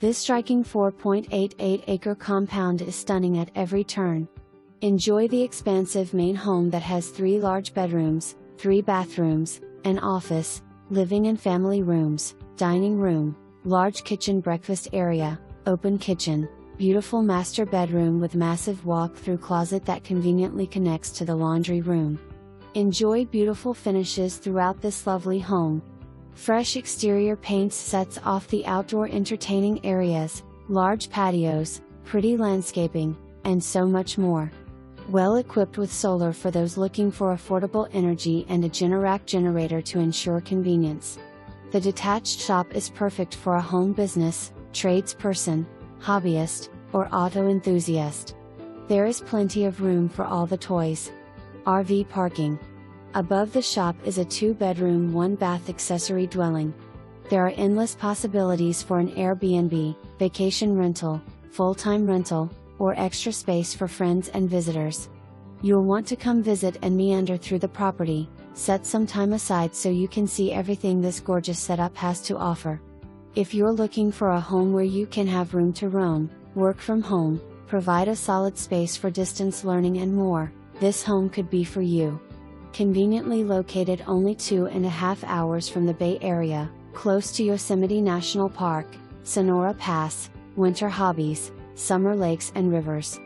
This striking 4.88-acre compound is stunning at every turn. Enjoy the expansive main home that has 3 large bedrooms, 3 bathrooms, an office, living and family rooms, dining room, large kitchen breakfast area, open kitchen, beautiful master bedroom with massive walk-through closet that conveniently connects to the laundry room. Enjoy beautiful finishes throughout this lovely home. Fresh exterior paints sets off the outdoor entertaining areas, large patios, pretty landscaping, and so much more. Well equipped with solar for those looking for affordable energy and a Generac generator to ensure convenience. The detached shop is perfect for a home business, tradesperson, hobbyist, or auto enthusiast. There is plenty of room for all the toys. RV parking. Above the shop is a 2-bedroom 1-bath accessory dwelling. There are endless possibilities for an Airbnb, vacation rental, full-time rental, or extra space for friends and visitors. You'll want to come visit and meander through the property. Set some time aside so you can see everything this gorgeous setup has to offer. If you're looking for a home where you can have room to roam, work from home, provide a solid space for distance learning and more, this home could be for you. Conveniently located only 2.5 hours from the Bay Area, close to Yosemite National Park, Sonora Pass, winter hobbies, summer lakes and rivers.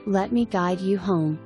Let me guide you home.